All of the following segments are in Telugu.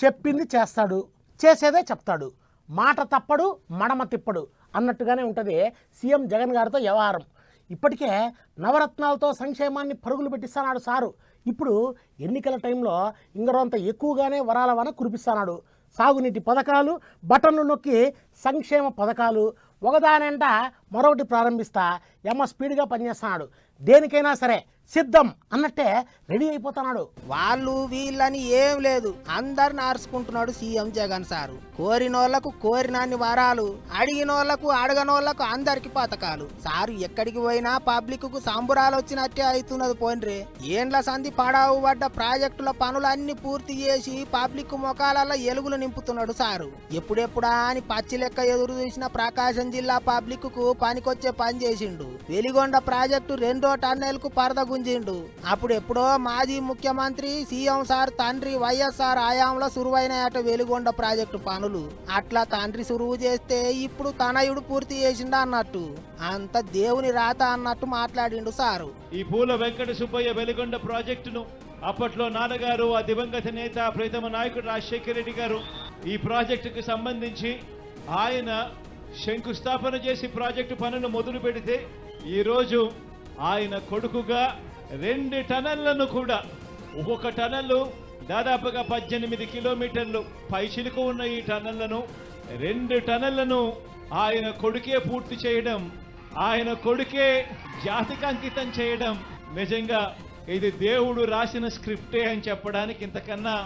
చెప్పింది చేస్తాడు, చేసేదే చెప్తాడు, మాట తప్పడు మడమ తిప్పడు అన్నట్టుగానే ఉంటుంది సీఎం జగన్ గారితో వ్యవహారం. ఇప్పటికే నవరత్నాలతో సంక్షేమాన్ని పరుగులు పెట్టిస్తున్నాడు సారు. ఇప్పుడు ఎన్నికల టైంలో ఇంగరంత ఎక్కువగానే వరాల వాన కురిపిస్తున్నాడు. సాగునీటి పథకాలు, బటన్లు నొక్కి సంక్షేమ పథకాలు ఒకదానంట మరొకటి ప్రారంభిస్తా స్పీడ్గా పనిచేస్తున్నాడు. దేనికైనా సరే సిద్ధం అన్నట్టే రెడీ అయిపోతున్నాడు. వాళ్ళు వీళ్ళని ఏం లేదు, అందరిని ఆర్చుకుంటున్నాడు సీఎం జగన్ సారు. కోరినోళ్లకు కోరినాన్ని వరాలు, అడిగినోళ్లకు అడగనోళ్లకు అందరికి పథకాలు. సారు ఎక్కడికి పోయినా పబ్లిక్ కు సంబురాలు వచ్చినట్టే అవుతున్నది. పోన్రే ఏండ్ల సంధి పడావు పడ్డ ప్రాజెక్టుల పనులన్నీ పూర్తి చేసి పబ్లిక్ ముఖాలలో ఎలుగులు నింపుతున్నాడు సారు. ఎప్పుడెప్పుడా అని పచ్చి లెక్క ఎదురు చూసిన ప్రకాశం జిల్లా పబ్లిక్ కు పనికొచ్చే పని చేసిండు. వెలిగొండ ప్రాజెక్టు 2వ టన్నెల్కు పరద గుంజిండు. అప్పుడెప్పుడో మాజీ ముఖ్యమంత్రి సీఎం సార్ తండ్రి వైఎస్ఆర్ హయాంలో సురువైనాయట వెలిగొండ ప్రాజెక్టు పనులు. అట్లా తండ్రి సురువు చేస్తే ఇప్పుడు తనయుడు పూర్తి చేసిండు అన్నట్టు, అంత దేవుని రాత అన్నట్టు మాట్లాడిండు సారు. ఈ పూల వెంకట సుబ్బయ్య వెలిగొండ ప్రాజెక్టును అప్పట్లో నాన్నగారు, ఆ దివంగత నేత ప్రీతమ నాయకుడు రాజశేఖర రెడ్డి గారు ఈ ప్రాజెక్టుకు సంబంధించి ఆయన శంకుస్థాపన చేసి ప్రాజెక్టు పనులు మొదలు పెడితే ఈరోజు ఆయన కొడుకుగా 2 టనళ్లను కూడా, ఒక్కొక్క టనల్లు దాదాపుగా 18 కిలోమీటర్లు పైచిలుకు ఉన్న ఈ టనళ్లను 2 టనళ్లను ఆయన కొడుకే పూర్తి చేయడం, ఆయన కొడుకే జాతికి అంకితం చేయడం నిజంగా ఇది దేవుడు రాసిన స్క్రిప్టే అని చెప్పడానికి ఇంతకన్నా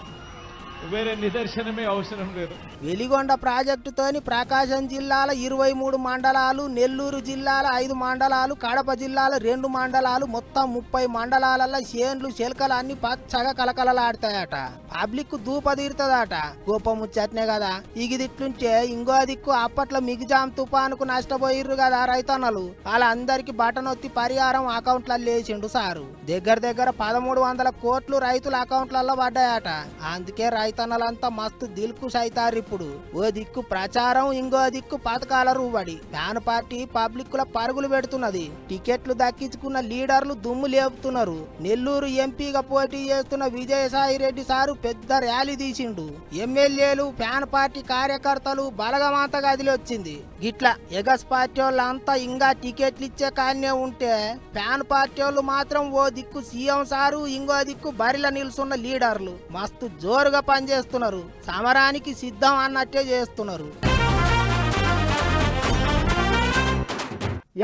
వేరే నిదర్శనమే అవసరం లేదు. వెలిగొండ ప్రాజెక్టుతోని ప్రకాశం జిల్లాల 23 మండలాలు, నెల్లూరు జిల్లాల 5 మండలాలు, కడప జిల్లాల 2 మండలాలు, మొత్తం 30 మండలాలలో చేన్లు చెలకలు అన్ని పచ్చగా కలకలలాడతాయట. పబ్లిక్ దూపదీరుతుందట. గొప్ప ముచ్చట్నే కదా. ఇగిదిట్లుంటే ఇంకో దిక్కు అప్పట్లో మిగిజాం తుపానుకు నష్టపోయిర్రు కదా రైతన్నలు. వాళ్ళందరికి బటనొత్తి పరిహారం అకౌంట్లలో వేసిండు సారు. దగ్గర 1300 కోట్లు రైతుల అకౌంట్లలో పడ్డాయట. అందుకే రైతన్నలంతా మస్తు దిల్కు సైతారు. ఇప్పుడు ఓ దిక్కు ప్రచారం, ఇంకో దిక్కు పథకాల రూబడి. ఫ్యాన్ పార్టీ పబ్లిక్ ల పరుగులు పెడుతున్నది. టికెట్లు దక్కించుకున్న లీడర్లు దుమ్ము లేపుతున్నారు. నెల్లూరు ఎంపీగా పోటీ చేస్తున్న విజయసాయి రెడ్డి సారు పెద్ద ర్యాలీ తీసిండు. ఎమ్మెల్యేలు, ఫ్యాన్ పార్టీ కార్యకర్తలు బలగమంతా గదిలి వచ్చింది. గిట్లా ఎగస్ పార్టీ వాళ్ళంతా ఇంకా టికెట్లు ఇచ్చే కాన్నే ఉంటే, ఫ్యాన్ పార్టీ వాళ్ళు మాత్రం ఓ దిక్కు సీఎం సారు, ఇంకో దిక్కు బరిలో నిల్చున్న లీడర్లు మస్తు జోరుగా పనిచేస్తున్నారు. సమరానికి సిద్ధం అన్నట్టే చేస్తున్నారు.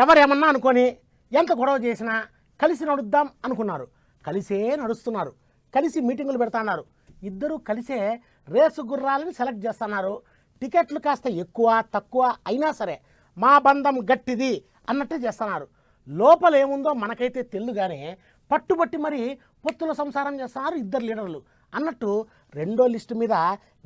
ఎవరేమన్నా అనుకొని ఎంత గొడవ చేసినా కలిసి నడుద్దాం అనుకున్నారు. కలిసే నడుస్తున్నారు. కలిసి మీటింగులు పెడుతున్నారు. ఇద్దరు కలిసే రేసు గుర్రాలని సెలెక్ట్ చేస్తున్నారు. టికెట్లు కాస్త ఎక్కువ తక్కువ అయినా సరే మా బంధం గట్టిది అన్నట్టే చేస్తున్నారు. లోపల ఏముందో మనకైతే తెలుగానే పట్టుబట్టి మరి పొత్తుల సంసారం చేస్తున్నారు ఇద్దరు లీడర్లు అన్నట్టు. 2వ లిస్టు మీద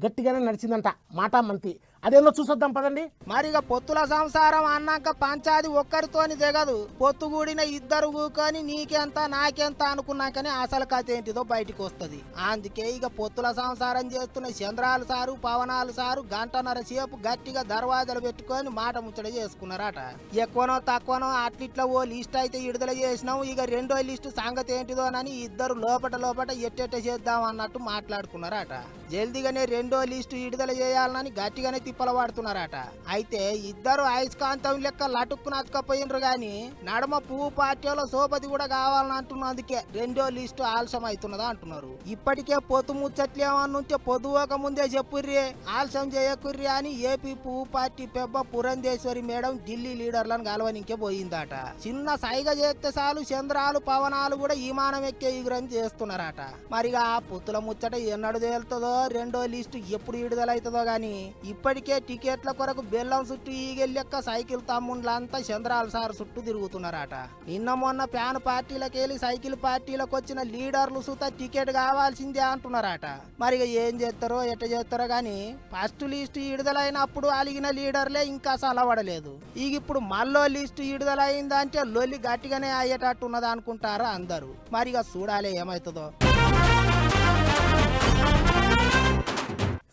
గట్టిగానే నడిచిందంట మాటా మంతి. అదేందో చూసొద్దాం పదండి. మరిగా పొత్తుల సంసారం అన్నాక పంచాది ఒక్కరితోని దిగదు. పొత్తుగూడిన ఇద్దరు కూకొని నీకెంత నాకెంత అనుకున్నాకనే అసలు కథ ఏంటిదో బయటికి వస్తుంది. అందుకే ఇక పొత్తుల సంసారం చేస్తున్న చంద్రాలు సారు, పవనాలు సారు గంటన్నర సేపు గట్టిగా దర్వాజలు పెట్టుకొని మాట ముచ్చట చేసుకున్నారట. ఎక్కువనో తక్కువనో అట్లిట్లా ఓ లిస్ట్ అయితే విడుదల చేసినాం. ఇక 2వ లిస్టు సంగతి ఏంటిదోనని ఇద్దరు లోపట ఎట్టెట్ట చేద్దాం అన్నట్టు మాట్లాడుకున్నారట. జల్దిగానే 2వ లిస్టు విడుదల చేయాలని గట్టిగానే తిప్పల వాడుతున్నారట. అయితే ఇద్దరు అయస్కాంతం లెక్క లటుక్కున అతుకపోయినరు గాని నడమ పువ్వు పార్టీలో సోపతి కూడా కావాలని అంటున్నందుకే 2వ లిస్టు ఆలస్యం అవుతున్నదా అంటున్నారు. ఇప్పటికే పొత్తు ముచ్చట్లేమన్నుంటే పొద్దువక ముందే చెప్పుర్రి, ఆలస్యం చేయకుర్రి అని ఏపీ పువ్వు పార్టీ పెబ్బ పురంధేశ్వరి మేడం ఢిల్లీ లీడర్లను కలవనికే పోయిందట. చిన్న సైగ చేస్తే చాలు చంద్రాలు పవనాలు కూడా ఈమానం ఎక్కే ఎగురని చేస్తున్నారట. మరిగా పొత్తుల ముచ్చట ఎన్నడు తేలుతుందో, 2వ లిస్టు ఎప్పుడు విడుదలవుతుందో గాని ఇప్పటికే టికెట్ల కొరకు బెల్లం చుట్టూ ఈగెల్లెక్క సైకిల్ తమ్ముండ్లంతా చంద్రాల సార్ చుట్టూ తిరుగుతున్నారట. నిన్న మొన్న ఫ్యాన్ పార్టీలకెళ్ళి సైకిల్ పార్టీలకు వచ్చిన లీడర్లు సుత టికెట్ కావాల్సిందే అంటున్నారట. మరి ఏం చేస్తారో ఎట్ట చేస్తారో గాని ఫస్ట్ లిస్టు విడుదలైనప్పుడు అలిగిన లీడర్లే ఇంకా సలవడలేదు. ఇక ఇప్పుడు మళ్ళో లిస్టు విడుదలైందంటే లొల్లి గట్టిగానే అయ్యేటట్టున్నది అనుకుంటారా అందరూ. మరిగా చూడాలి ఏమవుతుందో.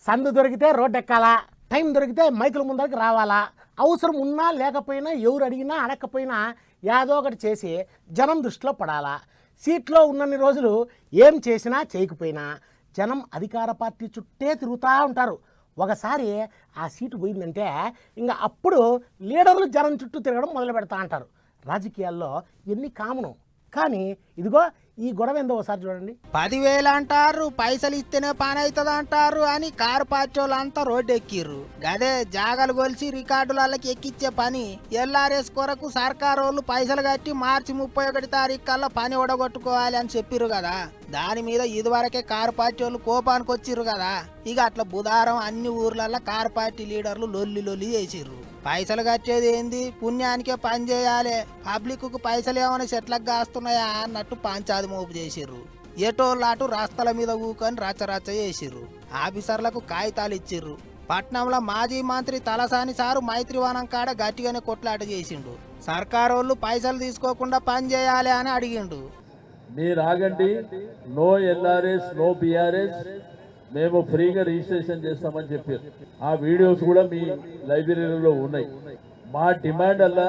సందు దొరికితే రోడ్డు ఎక్కాలా, టైం దొరికితే మైకుల ముందరికి రావాలా, అవసరం ఉన్నా లేకపోయినా ఎవరు అడిగినా అడగకపోయినా ఏదో ఒకటి చేసి జనం దృష్టిలో పడాలా. సీట్లో ఉన్నన్ని రోజులు ఏం చేసినా చేయకపోయినా జనం అధికార పార్టీ చుట్టే తిరుగుతూ ఉంటారు. ఒకసారి ఆ సీటు పోయిందంటే ఇంకా అప్పుడు లీడర్లు జనం చుట్టూ తిరగడం మొదలు పెడతా అంటారు. రాజకీయాల్లో ఎన్ని కామను. కానీ ఇదిగో ఈ గొడవ ఏందో ఒకసారి చూడండి. 10,000 అంటారు, పైసలు ఇస్తేనే పని అవుతుంది అంటారు అని కారు పార్టీ వాళ్ళంతా రోడ్డు ఎక్కిర్రు. గదే జాగలు కొలిసి రికార్డులకి ఎక్కిచ్చే పని. ఎల్ఆర్ఎస్ కొరకు సర్కారు వాళ్ళు పైసలు కట్టి మార్చి 31 తారీఖు కల్లా పని ఒడగొట్టుకోవాలి అని చెప్పిర్రు కదా. దాని మీద ఇదివరకే కారు పార్టీ వాళ్ళు కోపానికి వచ్చిర్రు కదా. ఇక అట్లా బుధవారం అన్ని ఊర్లల్లో కారు పార్టీ లీడర్లు లొల్లి చేసిర్రు. పైసలు కట్టేది ఏంది, పుణ్యానికే పని చేయాలి, పబ్లిక్కు పైసలు ఏమైనా చెట్లకు కాస్తున్నాయా అన్నట్టు పంచాది మోపు చేసిర్రు. ఎటోళ్ళాటు రాస్తాల మీద ఊకొని రచ్చరచ్చ చేసిర్రు. ఆఫీసర్లకు కాగితాలు ఇచ్చిర్రు. పట్నంలో మాజీ మంత్రి తలసాని సారు మైత్రివనం కాడ గట్టిగానే కొట్లాట చేసిండు. సర్కారోళ్ళు పైసలు తీసుకోకుండా పని చేయాలి అని అడిగిండు. మీరు ఆగండి, నో ఎల్ఆర్ఎస్ నో బిఆర్ఎస్, మేము ఫ్రీగా రిజిస్ట్రేషన్ చేస్తామని చెప్పారు. ఆ వీడియోస్ కూడా మీ లైబ్రరీలో ఉన్నాయి. మా డిమాండ్ అలా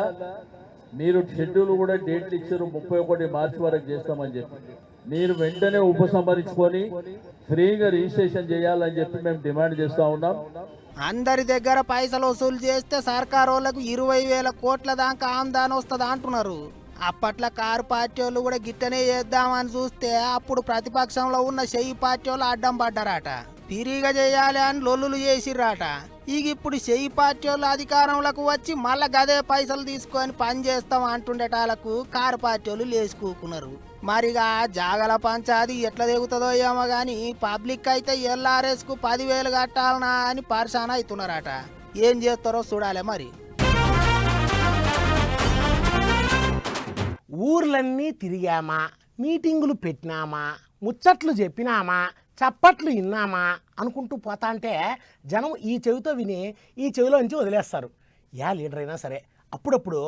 మీరు షెడ్యూల్ కూడా డేట్లు ఇచ్చారు, 31 మార్చి వరకు చేస్తామని చెప్పి. మీరు వెంటనే ఉపసంహరించుకొని ఫ్రీగా రిజిస్ట్రేషన్ చేయాలని చెప్పి మేము డిమాండ్ చేస్తా ఉన్నాం. అందరి దగ్గర పైసలు వసూలు చేస్తే సర్కారోళ్ళకు 20,000 కోట్ల దాకా ఆమ్దాని వస్తుంది అంటున్నారు. అప్పట్లో కారు పార్టీ వాళ్ళు కూడా గిట్టనే చేద్దామని చూస్తే అప్పుడు ప్రతిపక్షంలో ఉన్న చెయ్యి పార్టీ వాళ్ళు అడ్డం పడ్డారట. తిరిగా చేయాలి అని లొల్లులు చేసిర్రాట. ఇక ఇప్పుడు చెయ్యి పార్టీ వాళ్ళు అధికారంలోకి వచ్చి మళ్ళా గదే పైసలు తీసుకొని పని చేస్తాం అంటుండేటాలకు కారు పార్టీ వాళ్ళు లేచుకూకున్నారు. మరిగా జాగల పంచాది ఎట్లా దిగుతుందో ఏమో గాని పబ్లిక్ అయితే ఎల్ఆర్ఎస్ కు 10,000 కట్టాలనా అని పరిశాన అవుతున్నారట. ఏం చేస్తారో చూడాలి మరి. ఊర్లన్నీ తిరిగామా, మీటింగులు పెట్టినామా, ముచ్చట్లు చెప్పినామా, చప్పట్లు విన్నామా అనుకుంటూ పోతా అంటే జనం ఈ చెవితో విని ఈ చెవిలో నుంచి వదిలేస్తారు. యా లీడర్ అయినా సరే అప్పుడప్పుడు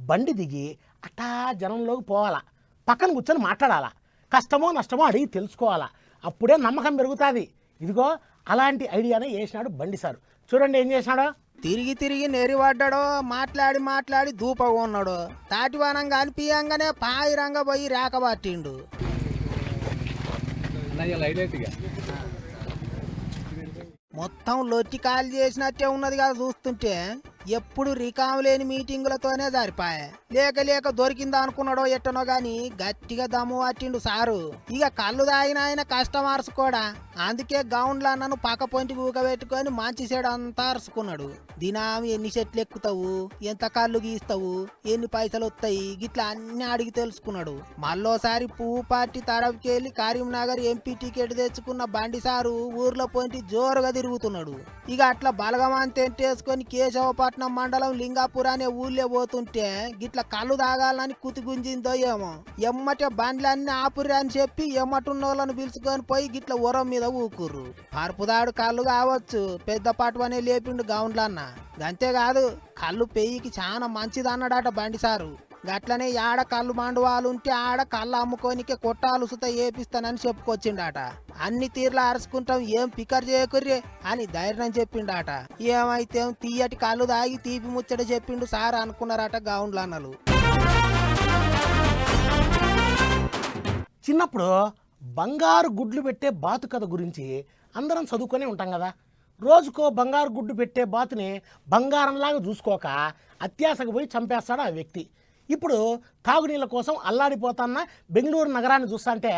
బండి దిగి అట్టా జనంలోకి పోవాలా, పక్కన కూర్చొని మాట్లాడాలా, కష్టమో నష్టమో అడిగి తెలుసుకోవాలా. అప్పుడే నమ్మకం పెరుగుతుంది. ఇదిగో అలాంటి ఐడియానే వేసినాడు బండి సారు. చూడండి ఏం చేసినాడో. తిరిగి నెరిపడ్డాడో, మాట్లాడి దూపగా ఉన్నాడు. తాటివానంగా అనిపియంగానే పాయిరంగా పోయి రేకబట్టిండు. మొత్తం లొట్టి కాలు చేసినట్టే ఉన్నది కదా చూస్తుంటే. ఎప్పుడు రికాము లేని మీటింగులతోనే సరిపాయే. లేక దొరికిందా అనుకున్నాడో ఎట్టనో గాని గట్టిగా దమ్ము పట్టిండు సారు. ఇక కళ్ళు తాగిన ఆయన కస్టమర్స్ కూడా. అందుకే గౌండ్ల నన్ను పక్క పొంటి ఊకబెట్టుకొని మంచి సైడ్ అంతా అరుచుకున్నాడు. దినామి ఎన్ని చెట్లు ఎక్కుతావు, ఎంత కళ్ళు గీస్తావు, ఎన్ని పైసలు వస్తాయి, గిట్లా అన్ని అడిగి తెలుసుకున్నాడు. మళ్ళోసారి పువ్వు పార్టీ తరఫుకి వెళ్ళి కరీంనగర్ ఎంపీ టికెట్ తెచ్చుకున్న బండి సారు ఊర్లో పొంటి జోరుగా తిరుగుతున్నాడు. ఇక అట్లా బలగమంతేసుకొని కేశవపట్నం మండలం లింగాపూర్ అనే ఊళ్ళో పోతుంటే గిట్ల కళ్ళు తాగాలని కుతిగుంజిందో ఏమో. ఎమ్మటే బండ్లన్నీ ఆపురి అని చెప్పి ఎమ్మటున్నోళ్ళను పిలుచుకొని పోయి గిట్ల ఉరం మీద ఊకుర్రు. పరుపుదాడు కళ్ళు కావచ్చు, పెద్ద పటువనే లేపిండు గౌండ్లన్న. అంతేకాదు కళ్ళు పెయ్యికి చాలా మంచిది అన్నాడట బండి సారు. గట్లనే ఆడ కళ్ళు మండువాలుంటే ఆడ కళ్ళు అమ్ముకోనికే కొట్టాలు సుత ఏపిస్తానని చెప్పుకొచ్చిండట. అన్ని తీర్లా అరుచుకుంటాం, ఏం పికర్ చేయకుర్రే అని ధైర్యం చెప్పిండట. ఏమైతే తీయటి కళ్ళు దాగి తీపి ముచ్చట చెప్పిండు సార్ అనుకున్నారట గౌండ్లన్నలు. చిన్నప్పుడు బంగారు గుడ్లు పెట్టే బాతు కథ గురించి అందరం చదువుకొని ఉంటాం కదా. రోజుకో బంగారు గుడ్డు పెట్టే బాతుని బంగారంలాగా చూసుకోక అత్యాశకు పోయి చంపేస్తాడు ఆ వ్యక్తి. ఇప్పుడు తాగునీళ్ళ కోసం అల్లాడిపోతున్న బెంగళూరు నగరాన్ని చూస్తుంటే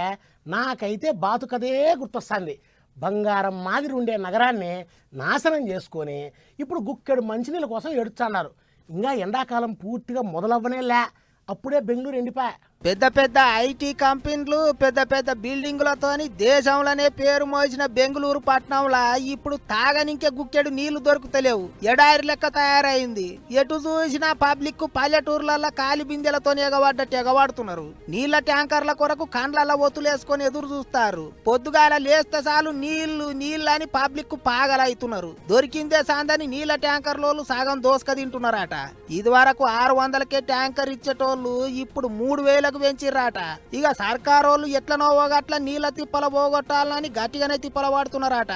నాకైతే బాతు కథే గుర్తొస్తుంది. బంగారం మాదిరి ఉండే నగరాన్ని నాశనం చేసుకొని ఇప్పుడు గుక్కెడు మంచినీళ్ళ కోసం ఏడుస్తున్నారు. ఇంకా ఎండాకాలం పూర్తిగా మొదలవ్వనేలే, అప్పుడే బెంగళూరు ఎండిపోయా. పెద్ద ఐటీ కంపెనీలు పెద్ద బిల్డింగులతోని దేశంలోనే పేరు మోసిన బెంగళూరు పట్టణంలో ఇప్పుడు తాగనింకే గుక్కెడు నీళ్లు దొరుకుతలేవు. ఎడారి లెక్క తయారైంది. ఎటు చూసినా పబ్లిక్ పల్లెటూర్లలో కాలి బిందెలతో ఎగబడుతున్నారు. నీళ్ల ట్యాంకర్ల కొరకు కండ్ల ఒత్తులేసుకొని ఎదురు చూస్తారు. పొద్దుగాల లేస్తే చాలు నీళ్లు అని పబ్లిక్ పాగలవుతున్నారు. దొరికిందే సాందని నీళ్ల ట్యాంకర్లోళ్ళు సగం దోసుక తింటున్నారట. ఇది వరకు 600కే ట్యాంకర్ ఇచ్చేటోళ్ళు ఇప్పుడు 3,000 కోట్లకు పెంచిర్రాట. ఇక సర్కారోళ్ళు ఎట్లనో ఒకట్ల నీళ్ల తిప్పల పోగొట్టాలని గట్టిగానే తిప్పల పడుతున్నారట.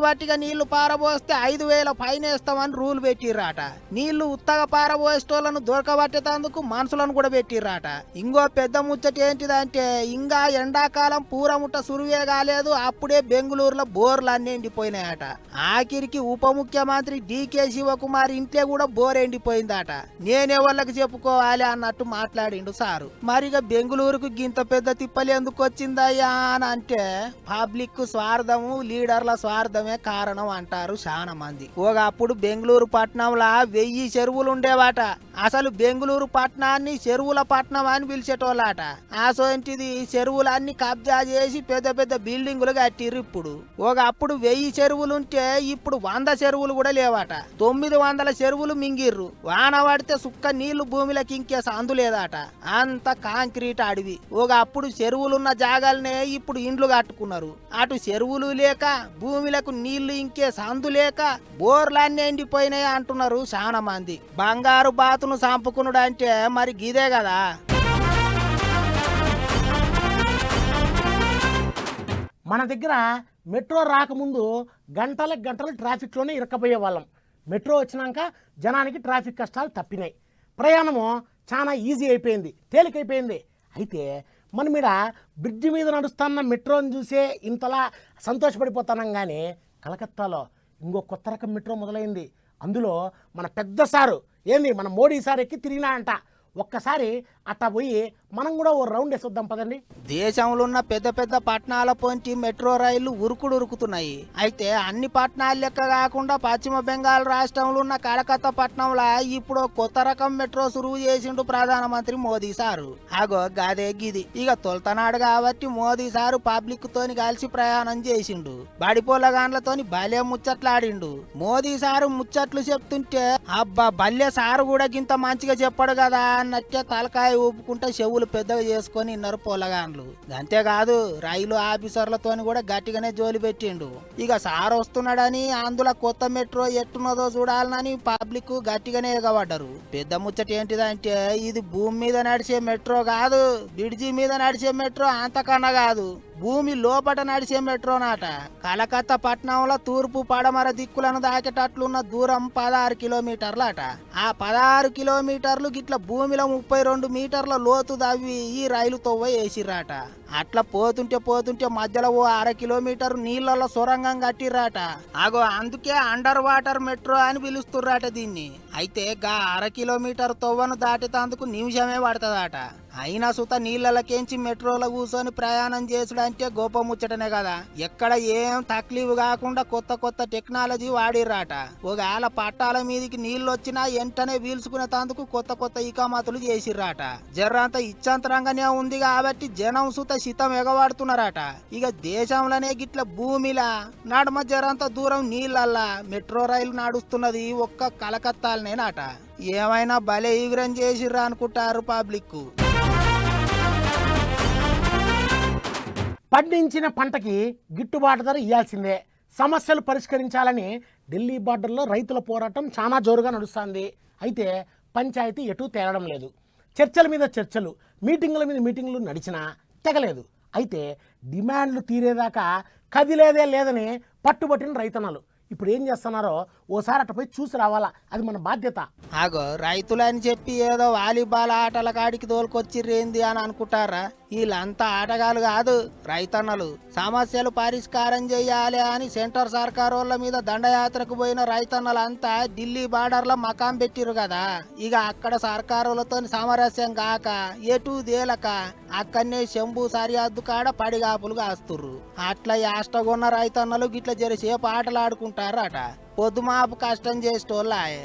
వట్టిగా నీళ్లు పారబోస్తే 5,000 ఫైన్ వేస్తామని రూల్ పెట్టిర్రాట. నీళ్లు ఉత్తగా పారబోసేటోళ్లను దొరకబట్టేందుకు మనుషులను కూడా పెట్టిర్రాట. ఇంకో పెద్ద ముచ్చట ఏంటిదంటే ఇంకా ఎండాకాలం పూరముట్ట సురువే కాలేదు, అప్పుడే బెంగళూరులో బోర్లు అన్ని ఎండిపోయినాయట. ఆఖరికి ఉప ముఖ్యమంత్రి డికే శివకుమార్ ఇంట్లో కూడా బోర్ ఎండిపోయిందట. నేనే వాళ్ళకి చెప్పుకోవాలి అన్నట్టు మాట్లాడిండు సారు. మరిగా బెంగళూరుకు గింత పెద్ద తిప్పలు ఎందుకు వచ్చిందయ్యా అని అంటే పబ్లిక్ స్వార్థము లీడర్ల స్వార్థమే కారణం అంటారు చాలా మంది. ఒకప్పుడు బెంగళూరు పట్టణంలో 1000 చెరువులు ఉండేవాట. అసలు బెంగళూరు పట్టణాన్ని చెరువుల పట్టణం అని పిలిచేటోళ్ళట. అసోంటిది చెరువులన్నీ కబ్జా చేసి పెద్ద పెద్ద బిల్డింగులు కట్టిర్రు. ఇప్పుడు ఒకప్పుడు 1000 చెరువులుంటే ఇప్పుడు 100 చెరువులు కూడా లేవట. 900 చెరువులు మింగిర్రు. వాన పడితే సుక్క నీళ్లు భూమిలోకి ఇంకేసి అందులేదట. అంత కాంక్రీట్ అడవి. ఒకప్పుడు చెరువులున్న జాగాలనే ఇప్పుడు ఇండ్లు కట్టుకున్నారు. అటు చెరువులు లేక భూమిలకు నీళ్లు ఇంకేసి అందులేక బోర్లన్నీ ఎండిపోయినాయి అంటున్నారు చాలా మంది. బంగారు బాతును సంపుకునుడు అంటే మరి గిదే కదా. మన దగ్గర మెట్రో రాకముందు గంటలు ట్రాఫిక్లోనే ఇరక్కపోయే వాళ్ళం. మెట్రో వచ్చినాక జనానికి ట్రాఫిక్ కష్టాలు తప్పినాయి. ప్రయాణము చాలా ఈజీ అయిపోయింది, తేలికైపోయింది. అయితే మనం మీద బ్రిడ్జి మీద నడుస్తున్న మెట్రోని చూసే ఇంతలా సంతోషపడిపోతున్నాం. కానీ కలకత్తాలో ఇంకో కొత్త రకం మెట్రో మొదలైంది. అందులో మన పెద్ద సారు మన మోడీ సార్ ఎక్కి తిరిగినా అంట. ఒక్కసారి అట్టా పోయి మనం కూడా ఓ రౌండ్ వేసొద్దాం పదండి. దేశంలో ఉన్న పెద్ద పెద్ద పట్టణాల పొంచి మెట్రో రైళ్లు ఉరుకుతున్నాయి. అయితే అన్ని పట్టణాల లెక్క కాకుండా పశ్చిమ బెంగాల్ రాష్ట్రంలో ఉన్న కలకత్తా పట్టణంలో ఇప్పుడు కొత్త రకం మెట్రో సురువు చేసిండు ప్రధానమంత్రి మోదీ సారు. అగో గదే గిది. ఇక తొలతనాడు కాబట్టి మోదీ సారు పబ్లిక్ తోని కలిసి ప్రయాణం చేసిండు. బడిపోలగాన్లతోని భలే ముచ్చట్లాడిండు. మోదీ సారు ముచ్చట్లు చెప్తుంటే అబ్బా బల్లె సారు కూడా గింత మంచిగా చెప్పాడు కదా అన్నట్టే తలకాయ ఊపుకుంటే చెవులు పెద్దగా చేసుకొని ఇన్నారు పొలగాన్లు. అంతేకాదు రైలు ఆఫీసర్లతోని కూడా గట్టిగానే జోలి పెట్టిండు. ఇక సార్ వస్తున్నాడని అందులో కొత్త మెట్రో ఎట్టున్నదో చూడాలని పబ్లిక్ గట్టిగానే ఎగబడ్డారు. పెద్ద ముచ్చట ఏంటిదంటే ఇది భూమి మీద నడిచే మెట్రో కాదు, బ్రిడ్జి మీద నడిచే మెట్రో అంతకన్నా కాదు, భూమి లోపట నడిచే మెట్రో నాట. కలకత్తా పట్టణంలో తూర్పు పడమర దిక్కులను దాకేటట్లున్న దూరం 16 కిలోమీటర్లట. ఆ 16 కిలోమీటర్లు గిట్ల భూమిలో 32 మీటర్ల లోతు దవ్వి ఈ రైలు తవ్వ వేసిర్రాట. అట్లా పోతుంటే మధ్యలో ఓ 1/2 కిలోమీటర్ నీళ్లలో సొరంగం కట్టిర్రాట. అగో అందుకే అండర్ వాటర్ మెట్రో అని పిలుస్తుర్రాట దీన్ని. అయితే గా 1/2 కిలోమీటర్ తవ్వను దాటేందుకు నిమిషమే పడుతుందట. అయినా సుత నీళ్ళకేంచి మెట్రోలో కూర్చొని ప్రయాణం చేసుడంటే గొప్ప ముచ్చటనే కదా. ఎక్కడ ఏం తక్లీఫ్ కాకుండా కొత్త టెక్నాలజీ వాడిర్రాట. ఒకవేళ పట్టాల మీదికి నీళ్ళు వచ్చినా వెంటనే పీల్చుకునేందుకు కొత్త ఇకామతులు చేసిర్రాట. జర్రంత ఇచ్చంతరంగానే ఉంది కాబట్టి జనం సుత శితం ఎగవాడుతున్నారట. ఇక దేశంలోనే గిట్ల భూమిలా నడుమ జరంత దూరం నీళ్ళల్లా మెట్రో రైలు నడుస్తున్నది ఒక్క కలకత్తాలనేనాట. ఏమైనా భలే ఈగురం చేసిర్రా అనుకుంటారు పబ్లిక్. పండించిన పంటకి గిట్టుబాటు ధర ఇవ్వాల్సిందే. సమస్యలు పరిష్కరించాలని ఢిల్లీ బార్డర్లో రైతుల పోరాటం చాలా జోరుగా నడుస్తుంది. అయితే పంచాయతీ ఎటూ తేలడం లేదు. చర్చల మీద చర్చలు, మీటింగుల మీద మీటింగులు నడిచినా తెగలేదు. అయితే డిమాండ్లు తీరేదాకా కదిలేదే లేదని పట్టుబట్టిన రైతన్నలు ఇప్పుడు ఏం చేస్తున్నారో ఓసారి అటు పోయి చూసి రావాలా, అది మన బాధ్యత. ఆగో రైతులని చెప్పి ఏదో వాలీబాల్ ఆటల కాడికి తోలుకొచ్చిర్రేంది అని అనుకుంటారా? వీళ్ళంతా ఆటగాళ్ళు కాదు, రైతన్నలు. సమస్యలు పరిష్కారం చేయాలి అని సెంటర్ సర్కారోళ్ళ మీద దండయాత్రకు పోయిన రైతన్నలంతా ఢిల్లీ బార్డర్లో మకాం పెట్టిరు కదా. ఇక అక్కడ సర్కారులతో సామరస్యం కాక ఎటు దేలక అక్కడనే శంభు సరిహద్దు కాడ పడిగాపులు కాస్తుర్రు. అట్లా యాష్టగొన్న రైతన్నలు గిట్ల జరసేపు ఆటలు ఆడుకుంటారట. పొద్దుమాపు కష్టం చేసేటోళ్ళాయే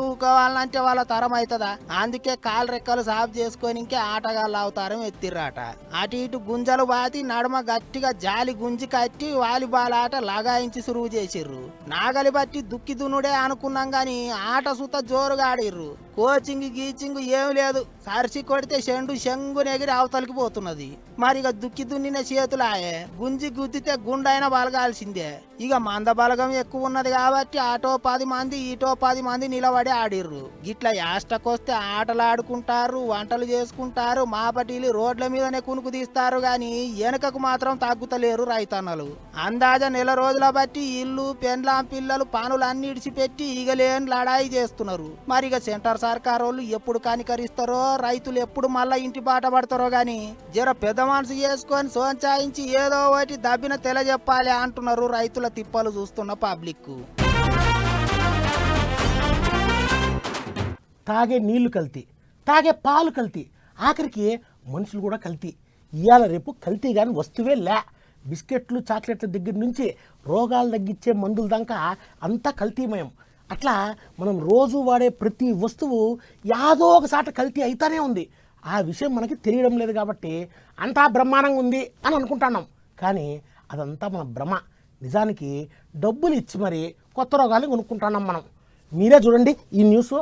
ఊకోవాలంటే వాళ్ళ తరం అవుతుందా? అందుకే కాలు రెక్కలు సాఫ్ చేసుకొని ఇంకే ఆటగాళ్ళు అవతారం ఎత్తిర్రాట. అటు ఇటు గుంజలు బాతి నడుమ గట్టిగా జాలి గుంజి కట్టి వాలీబాల్ ఆట లగాయించి సురువు చేసిర్రు. నాగలి బట్టి దుక్కి దున్నుడే అనుకున్నాం గాని ఆట సుత జోరుగా ఆడిర్రు. కోచింగ్ గీచింగ్ ఏమి లేదు, సరిసి కొడితే శంగు నెగిరి అవతలికి పోతున్నది. మరిగ దుక్కి దున్నిన చేతులాయే గుంజి గుద్దితే గుండైన బలగాల్సిందే. ఇక మంద బలగం ఎక్కువ ఉన్నది కాబట్టి పెట్టి అటో 10 మంది ఇటో 10 మంది నిలబడి ఆడిర్రు. గిట్ల యాస్టకొస్తే ఆటలు ఆడుకుంటారు, వంటలు చేసుకుంటారు, మాపటీలు రోడ్ల మీదనే కునుకు తీస్తారు గాని వెనకకు మాత్రం తగ్గుతలేరు రైతన్నలు. అందాజ నెల రోజుల బట్టి ఇల్లు పెండ్లాం పిల్లలు పనులన్నీ ఇడిచిపెట్టి ఈగలేని లడాయి చేస్తున్నారు. మరిగ సెంటర్ సర్కార్ వాళ్ళు ఎప్పుడు కనికరిస్తారో, రైతులు ఎప్పుడు మళ్ళా ఇంటి బాట పడతారో గాని జర పెద్ద మనసు చేసుకొని సోంచాయించి ఏదో ఒకటి దబ్బిన తెలియజెప్పాలి అంటున్నారు రైతుల తిప్పలు చూస్తున్న పబ్లిక్. తాగే నీళ్లు కల్తీ, తాగే పాలు కల్తీ, ఆఖరికి మనుషులు కూడా కల్తీ. ఇవాళ రేపు కల్తీ కానీ వస్తువే లే. బిస్కెట్లు చాక్లెట్ల దగ్గర నుంచి రోగాలు తగ్గించే మందుల దాకా అంతా కల్తీమయం. అట్లా మనం రోజు వాడే ప్రతి వస్తువు యాదో ఒకసాట కల్తీ అయితేనే ఉంది. ఆ విషయం మనకి తెలియడం లేదు కాబట్టి అంతా బ్రహ్మాండంగా ఉంది అని అనుకుంటున్నాం. కానీ అదంతా మన భ్రమ. నిజానికి డబ్బులు ఇచ్చి మరి కొత్త రోగాలు కొనుక్కుంటున్నాం మనం. మీరే చూడండి ఈ న్యూస్.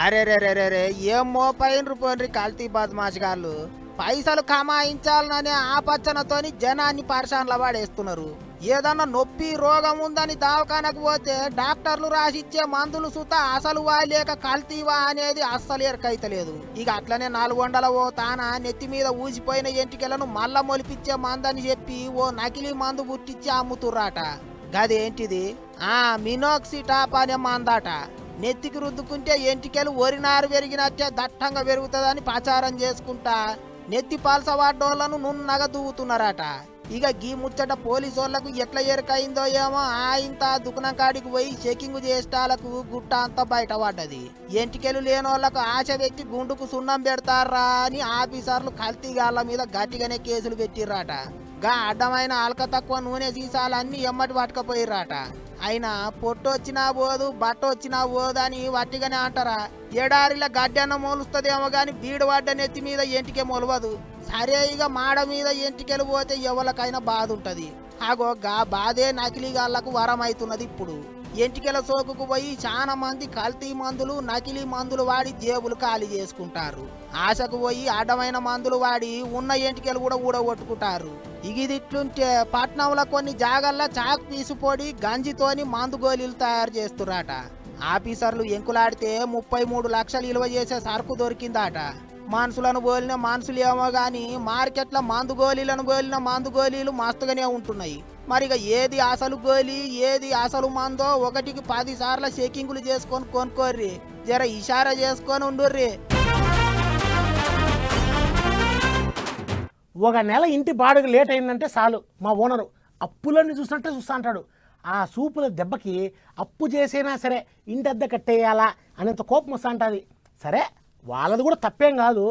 అరే ఏం మోపైనరు పోన్రి కల్తీ బద్మాషగాళ్ళు. పైసలు కమాయించాలనే ఆపచ్చనతోని జనాన్ని పరిశాన్ల పడేస్తున్నారు. ఏదన్నా నొప్పి రోగం ఉందని దవాఖానకు పోతే డాక్టర్లు రాసిచ్చే మందులు సుత అసలు లేక కల్తీవా అనేది అస్సలు ఎరకైతలేదు. ఇక అట్లనే 400 ఓ తాన నెత్తి మీద ఊసిపోయిన ఎంటికలను మళ్ళా మొలిపిచ్చే మందని చెప్పి ఓ నకిలీ మందు పుట్టించి అమ్ముతుర్రాట. గదేంటిది? మినోక్సిటాప్ అనే మందాట. నెత్తికి రుద్దుకుంటే ఎంటికలు ఒరినారు పెరిగినట్టే దట్టంగా పెరుగుతుందని ప్రచారం చేసుకుంటా నెత్తి పాల్సవాడ్డోళ్లను నున్నగా దూవుతున్నారట. ఇక గీ ముచ్చట పోలీసోళ్లకు ఎట్లా ఎరకైందో ఏమో ఇంత దుకాణం కాడికి పోయి చెకింగ్ చేసేటాలకు గుట్ట అంతా బయట పడ్డది. ఎంటికెలు లేనోళ్లకు ఆశ పెట్టి గుండుకు సున్నం పెడతారా అని ఆఫీసర్లు కల్తీగాళ్ల మీద గట్టిగానే కేసులు పెట్టిర్రాట. గా అడ్డమైన అల్క తక్కువ నూనె సీసాలన్నీ ఎమ్మటి పట్టుకపోయిర్రాట. అయినా పొట్టొచ్చినా పోదు బట్ట వచ్చినా పోదు అని వట్టిగానే అంటారా? ఎడారిలో గడ్డన్న మొలుస్తుందేమో గాని బీడు పడ్డ నెత్తి మీద ఎంటికే మొలవదు. సరే ఇక మాడ మీద ఎంటికెలు పోతే ఎవరికైనా బాధ ఉంటది. గా బాధే నకిలీగాళ్లకు వరం అవుతున్నది. ఇప్పుడు ఎంటికెల సోకుకు పోయి చాలా మంది కల్తీ మందులు నకిలీ మందులు వాడి జేబులు ఖాళీ చేసుకుంటారు. ఆశకు పోయి అడ్డమైన మందులు వాడి ఉన్న ఎంటికెలు కూడా ఊడగొట్టుకుంటారు. ఇగిదిట్లుంటే పట్నంలో కొన్ని జాగల్లో చాక్ పీసు పొడి గంజితోని మందు గోళీలు తయారు చేస్తురాట. ఆఫీసర్లు ఎంకులాడితే 33 లక్షలు విలువ చేసే సరుకు దొరికిందాట. మనుషులను బోలిన మనుషులు ఏమో గాని మార్కెట్లో మందు గోళీలు మస్తుగానే ఉంటున్నాయి. మరిగా ఏది అసలు గోళీ ఏది అసలు మందో 1కి 10 సార్లు చెకింగులు చేసుకొని కొనుక్కోర్రి. జర ఇషారా చేసుకొని ఉండుర్రి. ఒక నెల ఇంటి బాడుగ లేట్ అయిందంటే చాలు మా ఓనరు అప్పులన్నీ చూసినట్టే చూస్తా అంటాడు. ఆ సూపుల దెబ్బకి అప్పు చేసైనా సరే ఇంటి అద్దె కట్టేయాలా అనేంత కోపం వస్తా ఉంటుంది. సరే వాళ్ళది కూడా తప్పేం కాదు.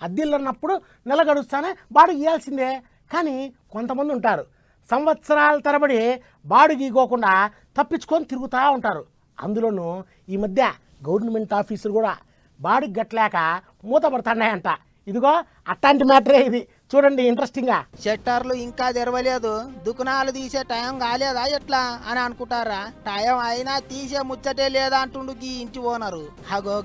అద్దెలు అన్నప్పుడు నెల గడుస్తానే బాడుగ ఇవ్వాల్సిందే. కానీ కొంతమంది ఉంటారు సంవత్సరాల తరబడి బాడుగ ఇవ్వకుండా తప్పించుకొని తిరుగుతూ ఉంటారు. అందులోనూ ఈ మధ్య గవర్నమెంట్ ఆఫీసులు కూడా బాడుగ గట్టలేక మూతపడుతున్నాయంట. ఇదిగో అట్లాంటి మ్యాటరే ఇది. చూడండి ఇంట్రెస్టింగ్గా. షట్టర్లు ఇంకా తెరవలేదు, దుకాణాలు తీసే టైం కాలేదా ఎట్లా అని అనుకుంటారా? టైం అయినా తీసే ముచ్చటే లేదా అంటుండు ఈ ఇంటి ఓనరు.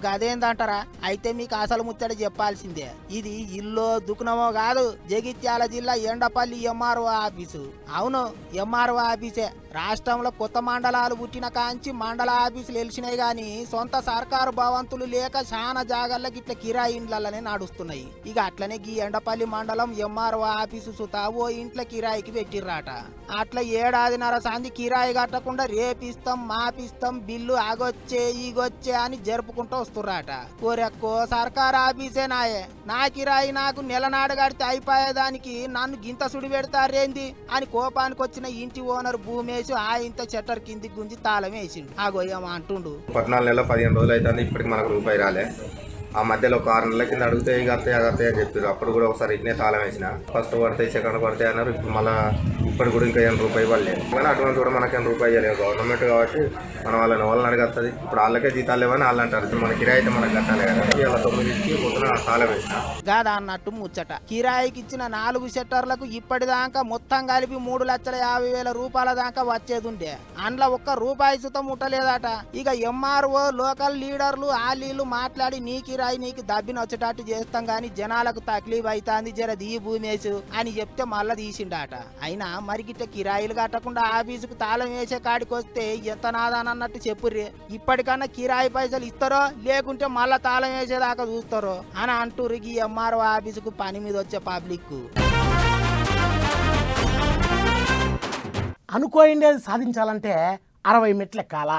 గదేందంటారా? అయితే మీకు అసలు ముచ్చట చెప్పాల్సిందే. ఇది ఇల్లు దుకాణమో కాదు, జగిత్యాల జిల్లా ఎండపల్లి ఎంఆర్ఓ ఆఫీసు. అవును, ఎంఆర్ఓ ఆఫీసే. రాష్ట్రంలో కొత్త మండలాలు పుట్టిన కాంచి మండల ఆఫీసులు వెలిసినాయి గాని సొంత సర్కారు భవంతులు లేక చాలా జాగాళ్ళకి ఇట్లా కిరాయి ఇండ్లనే నడుస్తున్నాయి. ఇక అట్లనే ఈ ఎండపల్లి మండలం ఎంఆర్ఓ ఆఫీసు సుతా ఓ ఇంట్లో కిరాయికి పెట్టిర్రాట. అట్లా 1.5 ఏడాది సంది కిరాయి కట్టకుండా రేపిస్తాం మాపిస్తాం బిల్లు ఆగొచ్చే ఈగొచ్చే అని జరుపుకుంటూ వస్తుర్రాట. ఓరెక్కో సర్కారు ఆఫీసే నాయే, నా కిరాయి నాకు నెలనాడు కడితే అయిపోయేదానికి నన్ను గింత సుడి పెడతారేంది అని కోపానికి వచ్చిన ఇంటి ఓనర్ భూమేసి ఇంత చెట్టర్ కింది గుంజి తాళం వేసిండు. ఏమో అంటుండు. 14 నెలలు 15 రోజులు అవుతుంది, ఇప్పటికి మనకు రూపాయి రాలే. ఆ మధ్యలో ఒక 6 నెలల కింద అడిగితే ఇక అత్తయ్య అని చెప్పారు. అప్పుడు కూడా ఒకసారి ఇట్నే తాళం వేసిన. ఫస్ట్ పడతాయి సెకండ్ పడతాయి అన్నారు. ఇప్పుడు మళ్ళీ ఇప్పటి కూడా ఇంకా 8 రూపాయలు ఇవ్వలేదు. కానీ అడ్వాన్స్ కూడా మనకి 8 రూపాయలు ఇవ్వలేదు. గవర్నమెంట్ కాబట్టి మనం వాళ్ళని అడుగుతుంది. ఇప్పుడు వాళ్ళకే జీతాలు లేవని వాళ్ళు అంటారు. మన కిరాయి అయితే మనకు కట్టాలి కదా. ఇలా 9కి పొద్దున తాళం వేసిన గాదా అన్నట్టు ముచ్చట. కిరాయికి ఇచ్చిన 4 షట్టర్లకు ఇప్పటిదాకా మొత్తం కలిపి 3,50,000 రూపాయల దాకా వచ్చేదుండే. అందులో ఒక్క రూపాయి సుతం ముట్టలేదట. ఇక ఎంఆర్ఓ లోకల్ లీడర్లు ఆలీలు మాట్లాడి నీ కిరాయి నీకు దబ్బిని వచ్చేటట్టు చేస్తాం గాని జనాలకు తక్లీఫ్ అవుతుంది, జర దీ భూమేసు అని చెప్తే మళ్ళా తీసిండాట. అయినా మరి గిట్ట కిరాయిలు కట్టకుండా ఆఫీసుకు తాళం వేసే కాడికి వస్తే ఎంత నాదానన్నట్టు చెప్పుర్రి. ఇప్పటికన్నా కిరాయి పైసలు ఇస్తారో లేకుంటే మళ్ళా తాళం వేసేదాకా చూస్తారో అని అంటుర్రు ఈ ఎంఆర్ఓ ఆఫీసుకు పని మీద వచ్చే పబ్లిక్. అనుకోయిండేది సాధించాలంటే 60 మెట్లు ఎక్కాలా,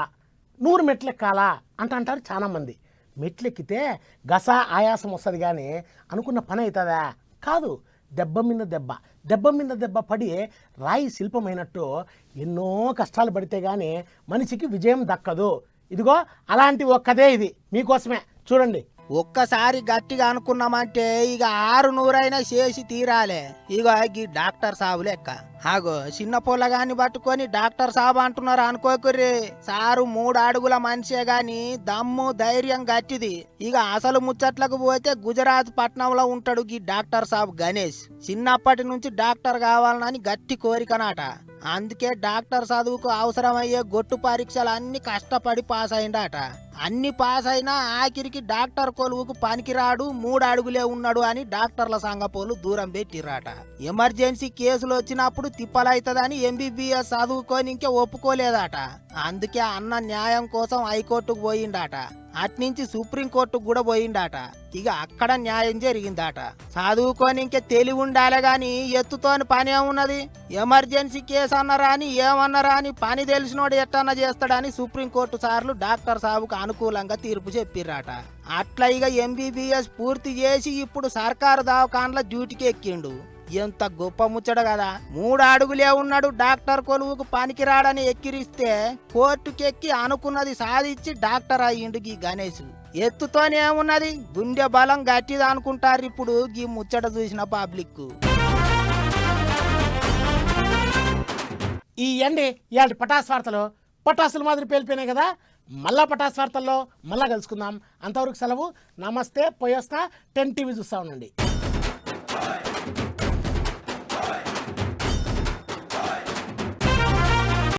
100 మెట్లు ఎక్కాలా అంటారు చాలామంది. మెట్లు ఎక్కితే గస ఆయాసం వస్తుంది కానీ అనుకున్న పని అవుతుందా? కాదు. దెబ్బ మీద దెబ్బ పడి రాయి శిల్పమైనట్టు ఎన్నో కష్టాలు పడితే కానీ మనిషికి విజయం దక్కదు. ఇదిగో అలాంటి ఒక్కదే ఇది మీకోసమే చూడండి. ఒక్కసారి గట్టిగా అనుకున్నామంటే ఇక 600 చేసి తీరాలే. ఇక ఈ డాక్టర్ సాబు లెక్క ఆగో చిన్న పొల్లగాన్ని పట్టుకొని డాక్టర్ సాబు అంటున్నారు అనుకోకుర్రి. సారు 3 అడుగుల మనిషే గాని దమ్ము ధైర్యం గట్టిది. ఇక అసలు ముచ్చట్లకు పోతే గుజరాత్ పట్నంలో ఉంటాడు ఈ డాక్టర్ సాబు గణేష్. చిన్నప్పటి నుంచి డాక్టర్ కావాలని గట్టి కోరికనాట. అందుకే డాక్టర్ చదువుకు అవసరమయ్యే గొట్టు పరీక్షలు అన్ని కష్టపడి పాస్ అయిందట. అన్ని పాస్ అయినా ఆఖరికి డాక్టర్ కొలువుకు పనికిరాడు, 3 అడుగులే ఉన్నాడు అని డాక్టర్ల సంఘపోలు దూరం పెట్టిరాట. ఎమర్జెన్సీ కేసులు వచ్చినప్పుడు తిప్పలైతదని ఎంబీబీఎస్ చదువుకొని ఇంకే ఒప్పుకోలేదట. అందుకే అన్న న్యాయం కోసం హైకోర్టుకు పోయిందట. అట్నుంచి సుప్రీంకోర్టుకు కూడా పోయిందట. ఇక అక్కడ న్యాయం జరిగిందట. చదువుకొని ఇంకే తెలివి ఉండాలి గాని ఎత్తుతోని పని ఏమున్నది? ఎమర్జెన్సీ కేసు అన్నరా అని ఏమన్నరా అని పని తెలిసినోడు ఎట్టన్నా చేస్తాడని సుప్రీంకోర్టు సార్లు డాక్టర్ సాబుకు అనుకూలంగా తీర్పు చెప్పిర్రట. అట్లా ఇక ఎంబీబీఎస్ పూర్తి చేసి ఇప్పుడు సర్కారు దవాఖాన్ల డ్యూటీకి ఎక్కిండు. ఎంత గొప్ప ముచ్చట కదా. 3 అడుగులే ఉన్నాడు, డాక్టర్ కొలువుకు పనికిరాడని ఎక్కిరిస్తే కోర్టుకెక్కి అనుకున్నది సాధించి డాక్టర్ అయ్యిండు ఈ గణేష్. ఎత్తుతోనే ఏమున్నది, గుండె బలం గట్టిది అనుకుంటారు ఇప్పుడు ఈ ముచ్చట చూసిన పబ్లిక్. ఈ ఎండి ఇలాంటి పటాస్ వార్తలు పటాసుల మాదిరి పేలిపోయినాయి కదా. మళ్ళా పటాస్ వార్తల్లో మళ్ళా కలుసుకుందాం. అంతవరకు సెలవు. నమస్తే. పోయేస్తా. 10 టీవీ చూస్తా ఉండండి.